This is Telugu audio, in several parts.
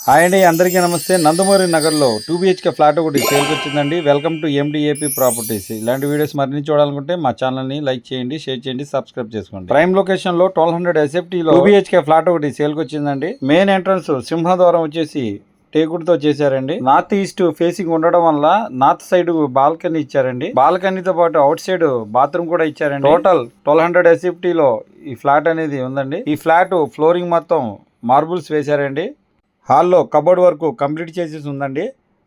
హాయ్ అండి, అందరికీ నమస్తే. నందమూరి నగర్లో 2 BHK ఫ్లాట్ ఒకటి సేల్కి వచ్చిందండి. Welcome to MDAP properties. ఇలాంటి వీడియోస్ మరిన్ని చూడాలనుకుంటే మా ఛానల్ని లైక్ చేయండి, షేర్ చేయండి, సబ్స్క్రైబ్ చేసుకోండి. ప్రైమ్ లొకేషన్లో 1200 SFTలో 2 BHK ఫ్లాట్ ఒకటి సేల్కి వచ్చిందండి. మెయిన్ ఎంట్రన్స్ సింహద్వారం వచ్చేసి టేకుడుతో చేశారండి. నార్త్ ఈస్ట్ ఫేసింగ్ ఉండడం వల్ల నార్త్ సైడ్ బాల్కనీ ఇచ్చారండి. బాల్కనీతో పాటు అవుట్ సైడ్ బాత్రూమ్ కూడా ఇచ్చారండి. టోటల్ 1200 SFTలో ఈ ఫ్లాట్ అనేది ఉందండి. ఈ ఫ్లాట్ ఫ్లోరింగ్ మొత్తం మార్బుల్స్ వేశారండి. హాల్లో కబోర్డ్ వర్క్ కంప్లీట్ చేసేసి ఉందండి.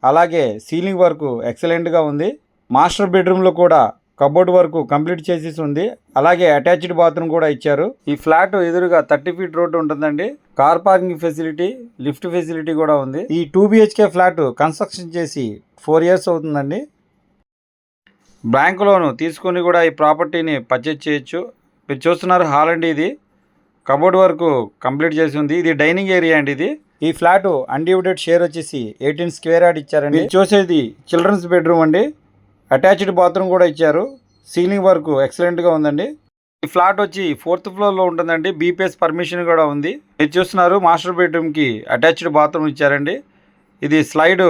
అలాగే సీలింగ్ వర్క్ ఎక్సలెంట్గా ఉంది. మాస్టర్ బెడ్రూమ్లో కూడా కబోర్డ్ వర్క్ కంప్లీట్ చేసేసి ఉంది. అలాగే అటాచ్డ్ బాత్రూమ్ కూడా ఇచ్చారు. ఈ ఫ్లాట్ ఎదురుగా 30 ఫీట్ రోడ్డు ఉంటుందండి. Car parking facility, lift facility కూడా ఉంది. ఈ 2 BHK ఫ్లాట్ కన్స్ట్రక్షన్ చేసి 4 years అవుతుందండి. బ్యాంక్ లోను తీసుకొని కూడా ఈ ప్రాపర్టీని పర్చేజ్ చేయొచ్చు. మీరు చూస్తున్నారు హాల్ అండి. ఇది కబోర్డ్ వర్క్ కంప్లీట్ చేసి ఉంది. ఇది డైనింగ్ ఏరియా అండి. ఇది ఈ ఫ్లాట్ అన్డివైడెడ్ షేర్ వచ్చేసి 18 స్క్వేర్ యార్డ్ ఇచ్చారండి. చూసేది చిల్డ్రన్స్ బెడ్రూమ్ అండి. అటాచ్డ్ బాత్రూమ్ కూడా ఇచ్చారు. సీలింగ్ వర్క్ ఎక్సలెంట్గా ఉందండి. ఈ ఫ్లాట్ వచ్చి 4th ఫ్లోర్లో ఉంటుందండి. BPS పర్మిషన్ కూడా ఉంది. మీరు చూస్తున్నారు మాస్టర్ బెడ్రూమ్కి అటాచ్డ్ బాత్రూమ్ ఇచ్చారండి. ఇది స్లైడ్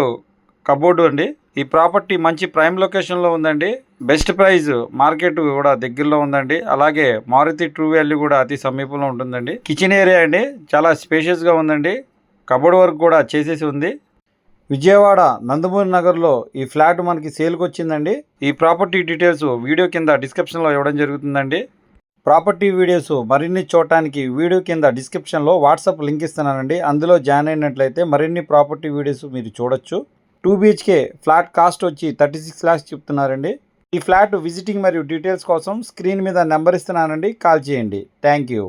కబోర్డు అండి. ఈ ప్రాపర్టీ మంచి ప్రైమ్ లొకేషన్లో ఉందండి. బెస్ట్ ప్రైస్ మార్కెట్ కూడా దగ్గరలో ఉందండి. అలాగే మారుతి ట్రూ వాల్యూ కూడా అతి సమీపంలో ఉంటుందండి. కిచెన్ ఏరియా అండి, చాలా స్పేషియస్గా ఉందండి. కబోర్డ్ వర్క్ కూడా చేసేసి ఉంది. విజయవాడ నందమూరి నగర్లో ఈ ఫ్లాట్ మనకి సేల్కి వచ్చిందండి. ఈ ప్రాపర్టీ డీటెయిల్స్ వీడియో కింద డిస్క్రిప్షన్లో ఇవ్వడం జరుగుతుందండి. ప్రాపర్టీ వీడియోస్ మరిన్ని చూడటానికి వీడియో కింద డిస్క్రిప్షన్లో వాట్సాప్ లింక్ ఇస్తున్నానండి. అందులో జాయిన్ అయినట్లయితే మరిన్ని ప్రాపర్టీ వీడియోస్ మీరు చూడొచ్చు. 2 BHK ఫ్లాట్ కాస్ట్ వచ్చి 36 lakhs చెప్తున్నారండి. ఈ ఫ్లాట్ విజిటింగ్ మరియు డీటెయిల్స్ కోసం స్క్రీన్ మీద నెంబర్ ఇస్తున్నానండి, కాల్ చేయండి. Thank you.